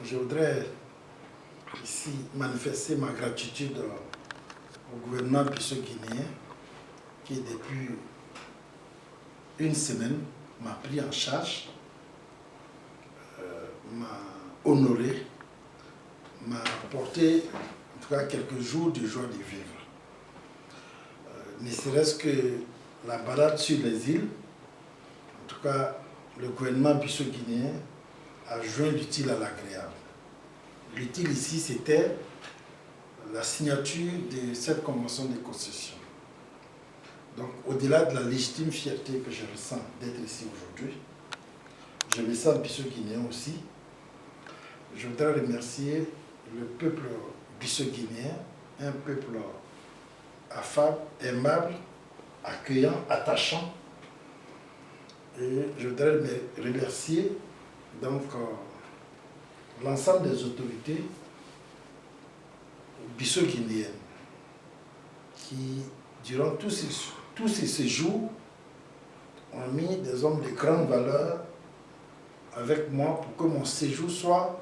Je voudrais ici manifester ma gratitude au gouvernement bissau-guinéen qui, depuis une semaine, m'a pris en charge, m'a honoré, m'a apporté en tout cas quelques jours de joie de vivre. Ne serait-ce que la balade sur les îles, en tout cas le gouvernement bissau-guinéen a joint l'utile à l'agréable. L'utile ici, c'était la signature de cette convention de concession. Donc, au-delà de la légitime fierté que je ressens d'être ici aujourd'hui, je me sens bissau-guinéen aussi. Je voudrais remercier le peuple bissau-guinéen, un peuple affable, aimable, accueillant, attachant. Et je voudrais remercier donc l'ensemble des autorités bissau-guinéennes qui, durant tous ces séjours, ont mis des hommes de grande valeur avec moi pour que mon séjour soit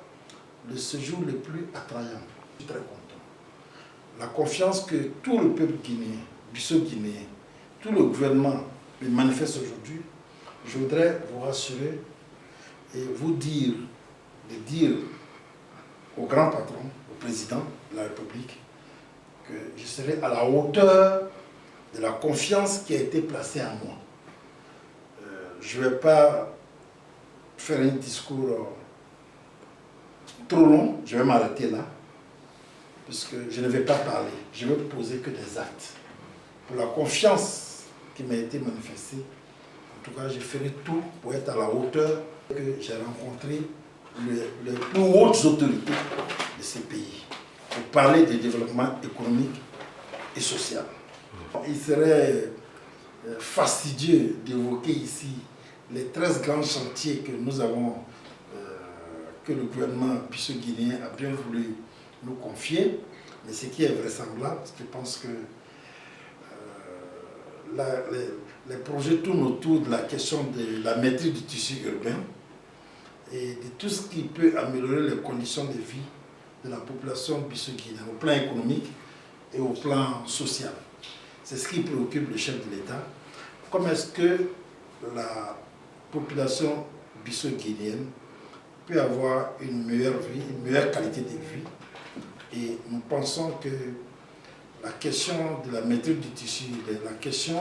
le séjour le plus attrayant. Je suis très content. La confiance que tout le peuple guinéen, bissau-guinéen, tout le gouvernement me manifeste aujourd'hui, je voudrais vous rassurer et vous dire, au grand patron, au président de la République, que je serai à la hauteur de la confiance qui a été placée en moi. Je ne vais pas faire un discours trop long, je vais m'arrêter là, puisque je ne vais pas parler, je ne vais poser que des actes. Pour la confiance qui m'a été manifestée, en tout cas, je ferai tout pour être à la hauteur que j'ai rencontré les plus hautes autorités de ces pays pour parler de développement économique et social. Il serait fastidieux d'évoquer ici les 13 grands chantiers que nous avons, que le gouvernement bissau-guinéen a bien voulu nous confier, mais ce qui est vraisemblable, je pense que les projets tournent autour de la question de la maîtrise du tissu urbain et de tout ce qui peut améliorer les conditions de vie de la population bissau-guinéenne au plan économique et au plan social. C'est ce qui préoccupe le chef de l'État. Comment est-ce que la population bissau-guinéenne peut avoir une meilleure vie, une meilleure qualité de vie? Et nous pensons que la question de la maîtrise du tissu, la question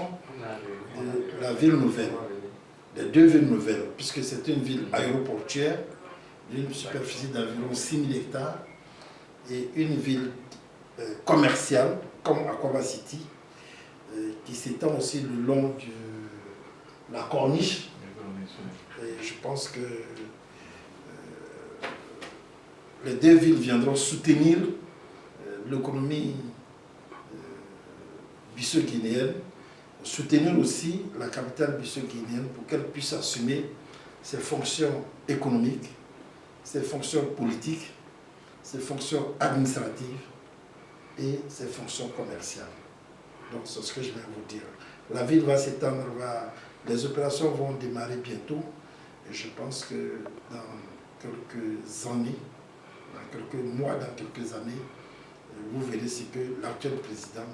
de la ville nouvelle, des deux villes nouvelles, puisque c'est une ville aéroportuaire d'une superficie d'environ 6 000 hectares et une ville commerciale comme Aquaba City, qui s'étend aussi le long de la corniche. Et je pense que les deux villes viendront soutenir l'économie bissau-guinéenne, soutenir aussi la capitale bissau-guinéenne pour qu'elle puisse assumer ses fonctions économiques, ses fonctions politiques, ses fonctions administratives et ses fonctions commerciales. Donc c'est ce que je vais vous dire. La ville va s'étendre, les opérations vont démarrer bientôt et je pense que dans quelques années, dans quelques mois, dans quelques années, vous verrez ce que l'actuel président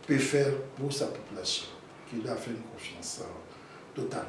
peut faire pour sa population, qui lui a fait une confiance totale.